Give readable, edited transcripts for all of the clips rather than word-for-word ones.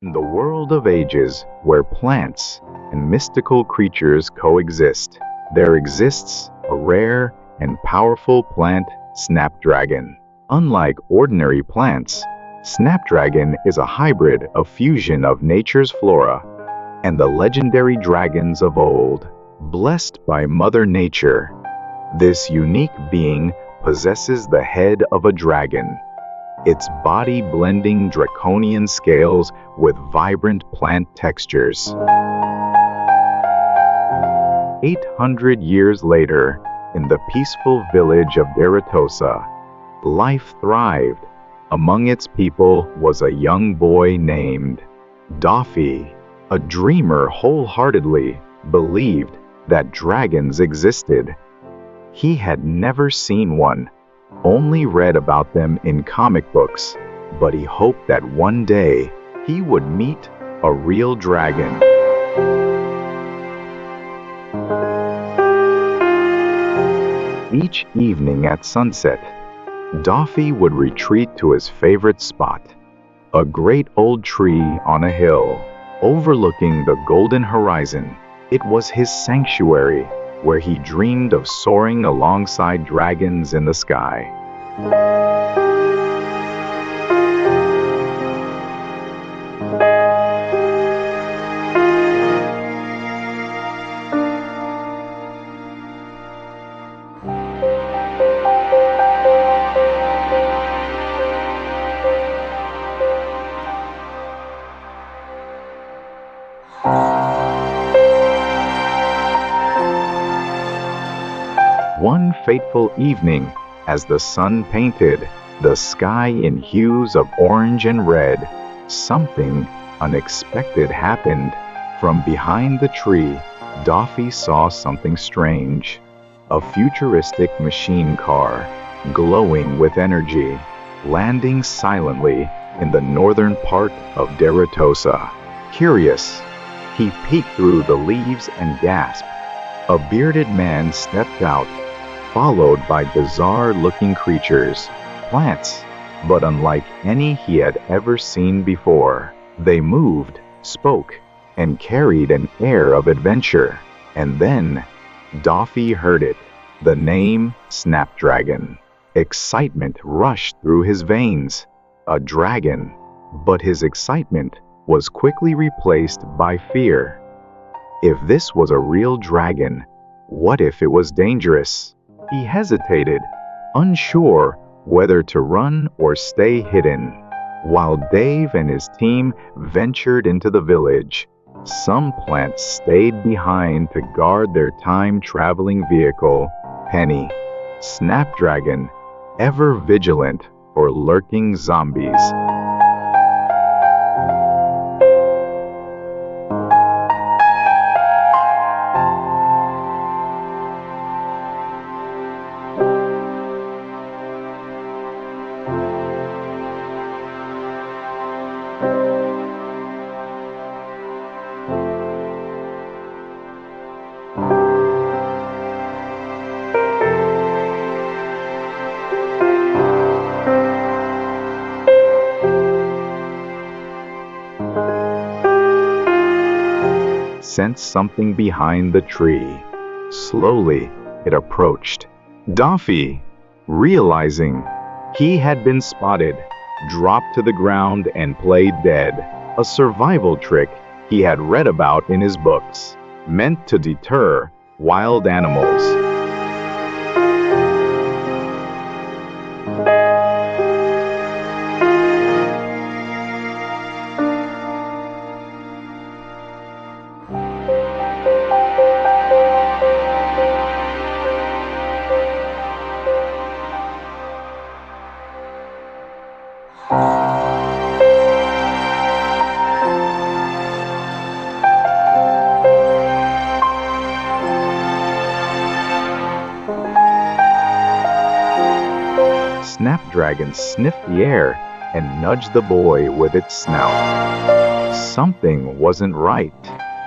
In the world of ages, where plants and mystical creatures coexist, there exists a rare and powerful plant, Snapdragon. Unlike ordinary plants, Snapdragon is a hybrid, a fusion of nature's flora and the legendary dragons of old. Blessed by Mother Nature, this unique being possesses the head of a dragon, its body blending draconian scales with vibrant plant textures. 800 years later, in the peaceful village of Deretosa, life thrived. Among its people was a young boy named Daffy. A dreamer wholeheartedly believed that dragons existed. He had never seen one, only read about them in comic books, but he hoped that one day he would meet a real dragon. Each evening at sunset, Daffy would retreat to his favorite spot, a great old tree on a hill overlooking the golden horizon. It was his sanctuary, where he dreamed of soaring alongside dragons in the sky. One fateful evening, as the sun painted the sky in hues of orange and red, something unexpected happened. From behind the tree, Daffy saw something strange. A futuristic machine car, glowing with energy, landing silently in the northern part of Deretosa. Curious, he peeked through the leaves and gasped. A bearded man stepped out, followed by bizarre-looking creatures, plants, but unlike any he had ever seen before. They moved, spoke, and carried an air of adventure. And then, Daffy heard it, the name Snapdragon. Excitement rushed through his veins. A dragon. But his excitement was quickly replaced by fear. If this was a real dragon, what if it was dangerous? He hesitated, unsure whether to run or stay hidden. While Dave and his team ventured into the village, some plants stayed behind to guard their time-traveling vehicle, Penny. Snapdragon, ever vigilant for lurking zombies. Sensed something behind the tree. Slowly, it approached. Daffy, realizing he had been spotted, dropped to the ground and played dead. A survival trick he had read about in his books, meant to deter wild animals. Snapdragon sniffed the air and nudged the boy with its snout. Something wasn't right.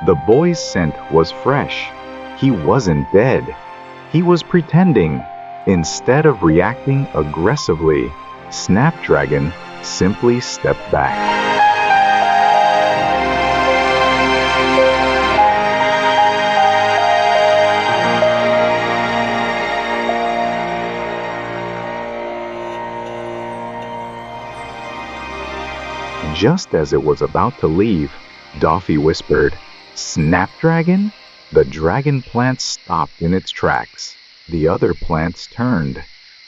The boy's scent was fresh. He wasn't dead. He was pretending. Instead of reacting aggressively, Snapdragon simply stepped back. Just as it was about to leave, Doffy whispered, "Snapdragon?" The dragon plant stopped in its tracks. The other plants turned,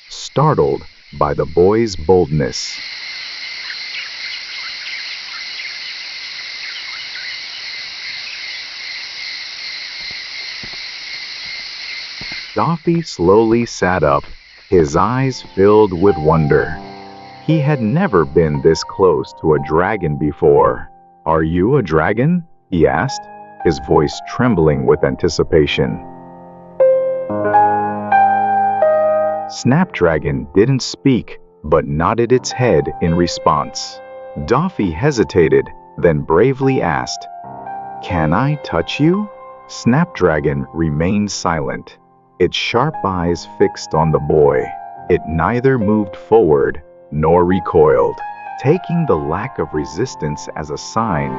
startled by the boy's boldness. Doffy slowly sat up, his eyes filled with wonder. He had never been this close to a dragon before. "Are you a dragon?" he asked, his voice trembling with anticipation. Snapdragon didn't speak, but nodded its head in response. Doffy hesitated, then bravely asked, "Can I touch you?" Snapdragon remained silent, its sharp eyes fixed on the boy. It neither moved forward nor recoiled, taking the lack of resistance as a sign.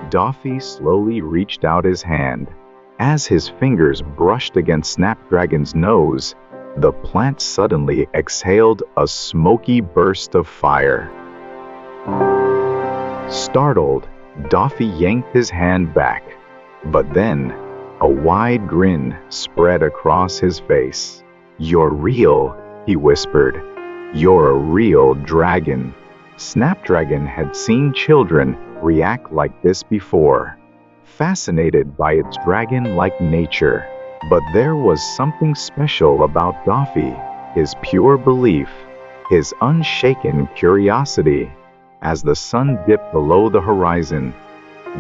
Doffy slowly reached out his hand. As his fingers brushed against Snapdragon's nose, the plant suddenly exhaled a smoky burst of fire. Startled, Doffy yanked his hand back, but then a wide grin spread across his face. "You're real," he whispered. "You're a real dragon." Snapdragon had seen children react like this before, fascinated by its dragon-like nature. But there was something special about Doffy, his pure belief, his unshaken curiosity. As the sun dipped below the horizon,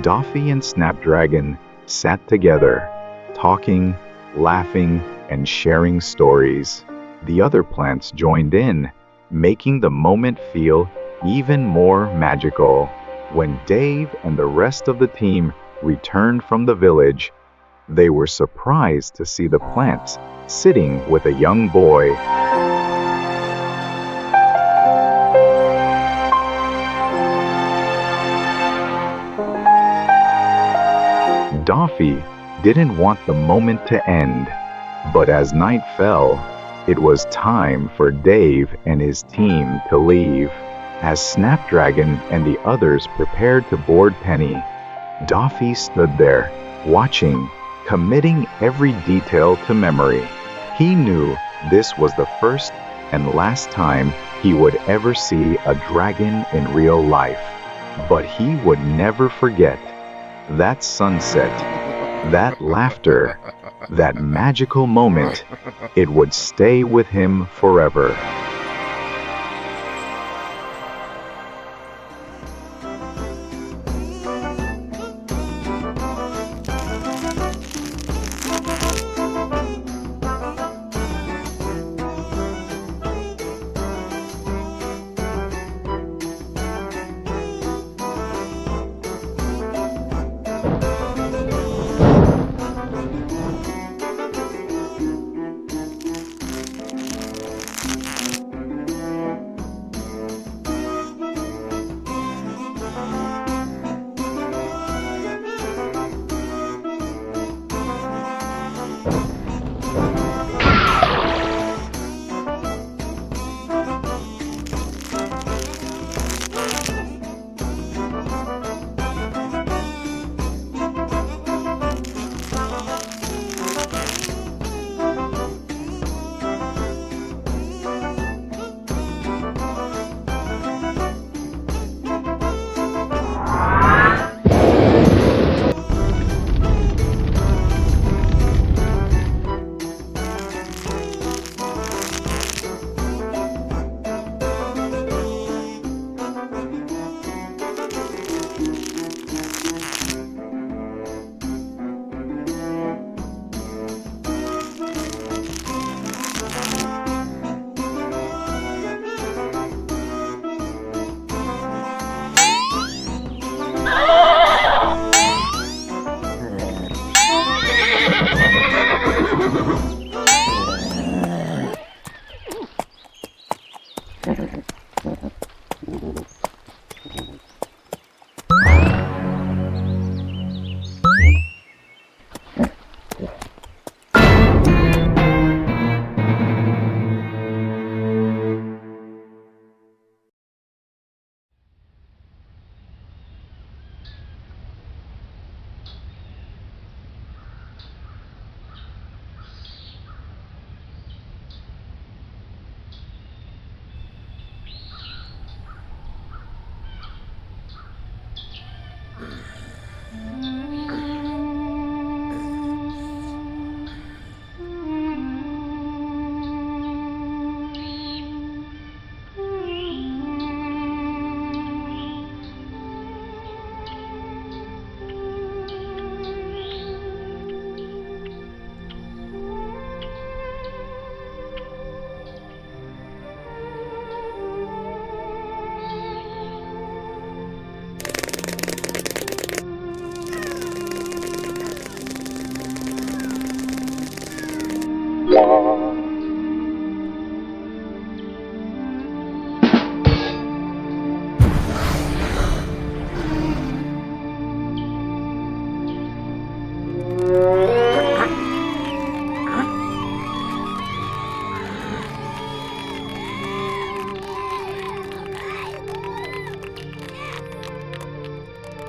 Doffy and Snapdragon sat together, talking, laughing, and sharing stories. The other plants joined in, making the moment feel even more magical. When Dave and the rest of the team returned from the village, they were surprised to see the plants sitting with a young boy. Doffy didn't want the moment to end, but as night fell, it was time for Dave and his team to leave. As Snapdragon and the others prepared to board Penny, Doffy stood there, watching, committing every detail to memory. He knew this was the first and last time he would ever see a dragon in real life. But he would never forget that sunset, that laughter, that magical moment. It would stay with him forever.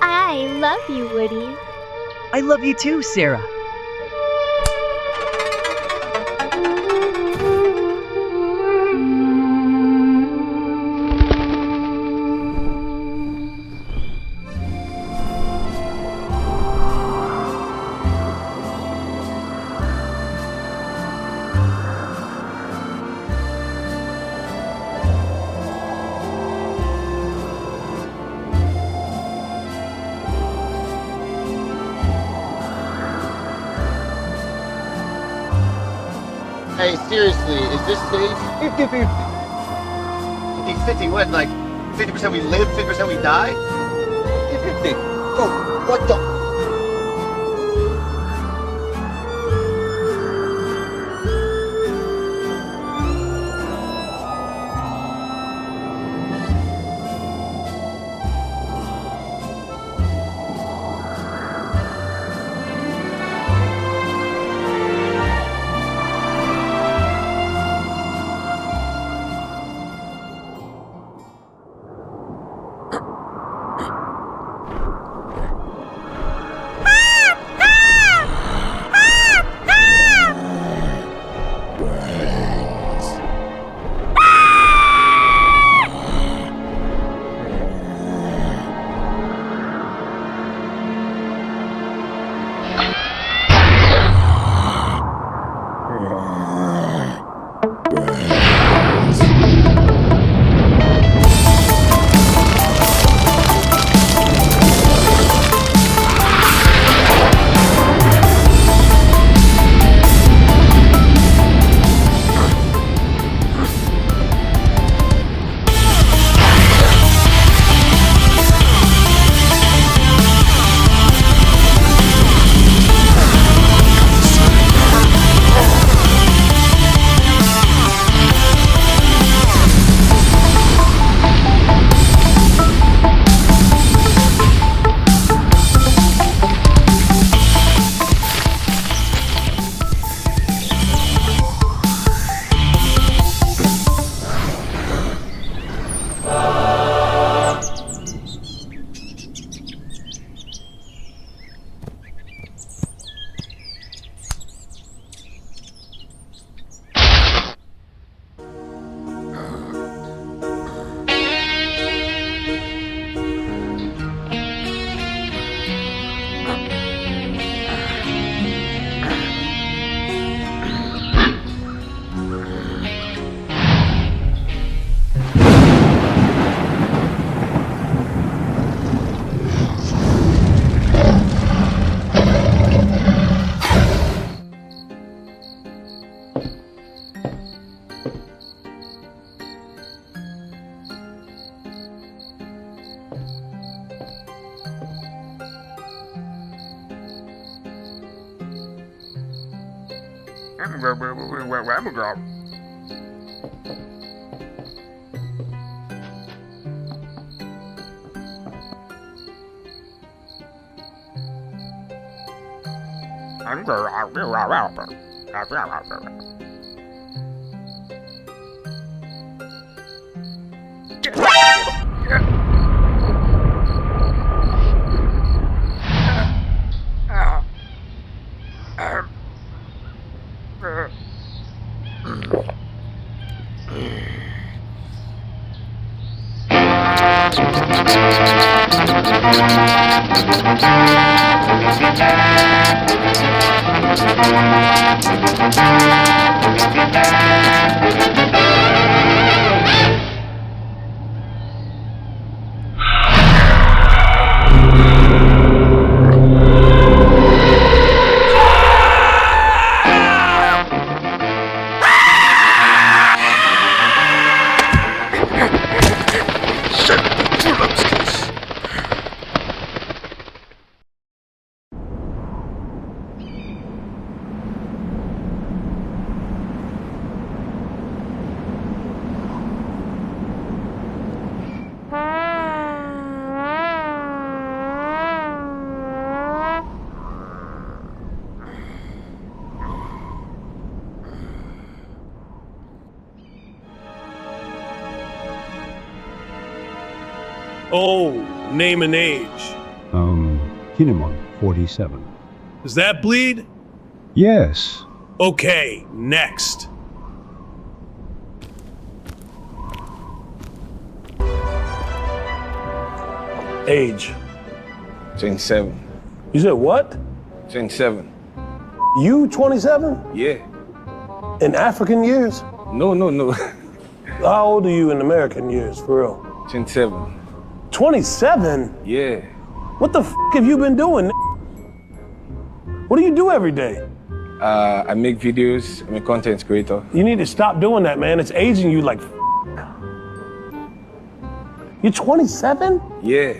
I love you, Woody. I love you too, Sarah. Hey, seriously, is this safe? 50-50. 50-50, what, like 50% we live, 50% we die? 50-50. Oh, what the? Oh, name and age. Kinemon 47. Does that bleed? Yes. Okay, next. Age. 27. You said what? 27. You 27? Yeah. In African years? No. How old are you in American years, for real? 27. 27? Yeah. What the f have you been doing? What do you do every day? I make videos. I'm a content creator. You need to stop doing that, man. It's aging you like f. You're 27? Yeah.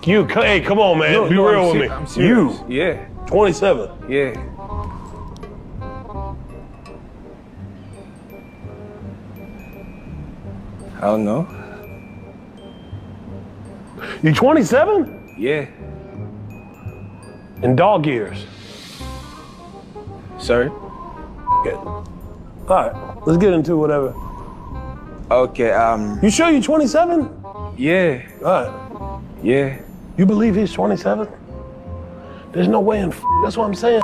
Hey, come on, man. Be real with me. I'm serious. You, Yeah. 27. Yeah. I don't know. You 27? Yeah. In dog years. Sorry? Okay. All right, let's get into whatever. Okay, You sure you're 27? yeah. All right. Yeah. You believe he's 27? There's no way in f. That's what I'm saying.